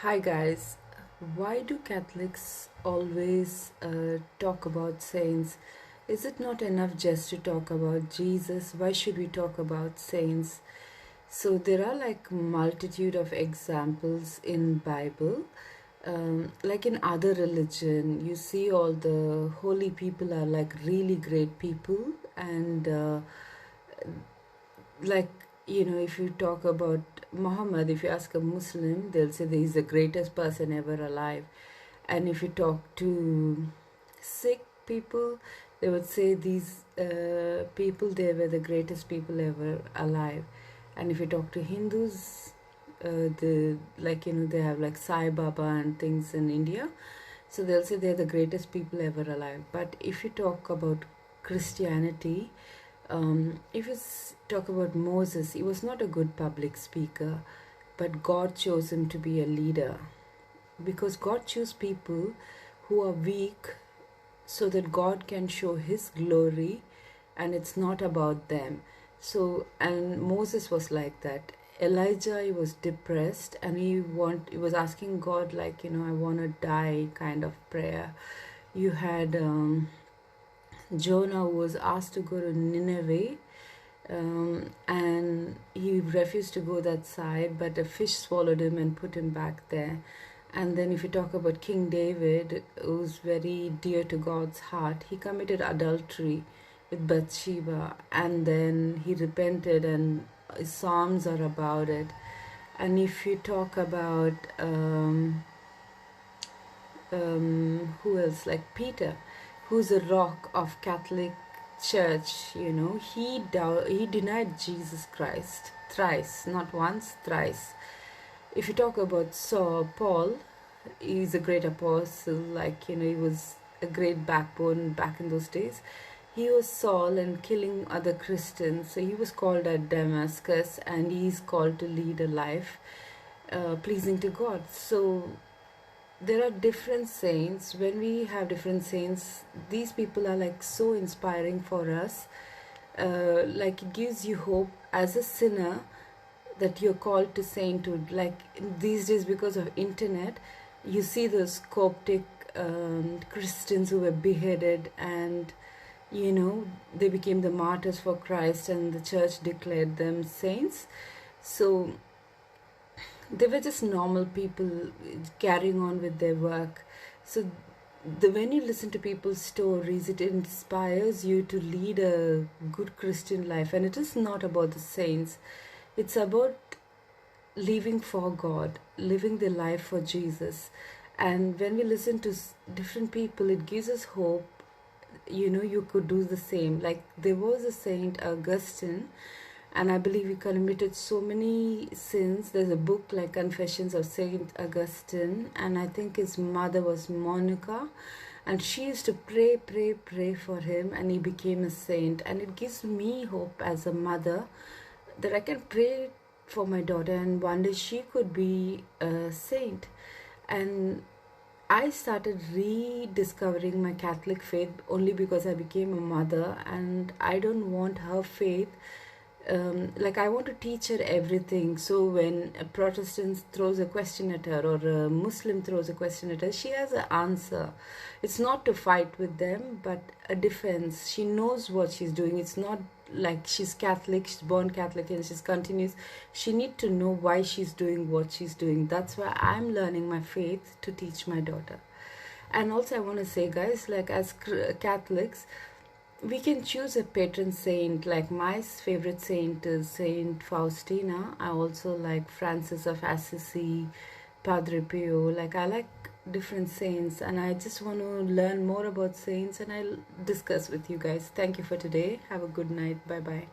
Hi guys, why do Catholics always talk about saints? Is it not enough just to talk about Jesus? Why should we talk about saints? So there are like multitude of examples in Bible. Like in other religion, you see all the holy people are like really great people, and like if you talk about Muhammad, if you ask a Muslim, they'll say that he's the greatest person ever alive. And if you talk to Sikh people, they would say these people, they were the greatest people ever alive. And if you talk to Hindus, they have like Sai Baba and things in India, so they'll say they're the greatest people ever alive. But if you talk about Christianity, if you talk about Moses, he was not a good public speaker, but God chose him to be a leader, because God chose people who are weak so that God can show his glory, and it's not about them. So, and Moses was like that. Elijah, he was depressed, and he was asking God, like, I want to die kind of prayer. You had Jonah, who was asked to go to Nineveh, and he refused to go that side, but a fish swallowed him and put him back there. And then if you talk about King David, who's very dear to God's heart, he committed adultery with Bathsheba, and then he repented, and his psalms are about it. And if you talk about who else, like Peter, who's a rock of Catholic Church, he denied Jesus Christ thrice, not once, thrice. If you talk about Paul, he's a great apostle, he was a great backbone back in those days. He was Saul and killing other Christians, so he was called at Damascus, and he's called to lead a life pleasing to God. So there are different saints. When we have different saints, these people are like so inspiring for us. Like it gives you hope as a sinner that you're called to sainthood. Like these days, because of internet, you see those Coptic Christians who were beheaded, and they became the martyrs for Christ, and the church declared them saints. So they were just normal people carrying on with their work. So when you listen to people's stories, it inspires you to lead a good Christian life. And it is not about the saints, it's about living for God, living the life for Jesus. And when we listen to different people, it gives us hope. You could do the same. Like there was a Saint Augustine, and I believe he committed so many sins. There's a book like Confessions of Saint Augustine, and I think his mother was Monica, and she used to pray for him, and he became a saint. And it gives me hope as a mother that I can pray for my daughter, and one day she could be a saint. And I started rediscovering my Catholic faith only because I became a mother, and I don't want her faith. I want to teach her everything. So when a Protestant throws a question at her, or a Muslim throws a question at her, she has an answer. It's not to fight with them, but a defense. She knows what she's doing. It's not like she's Catholic, she's born Catholic, and she's continues. She needs to know why she's doing what she's doing. That's why I'm learning my faith to teach my daughter. And also I want to say, guys, like as Catholics, we can choose a patron saint. Like my favorite saint is Saint Faustina. I also like Francis of Assisi, Padre Pio. Like I like different saints, and I just want to learn more about saints, and I'll discuss with you guys. Thank you for today. Have a good night. Bye bye.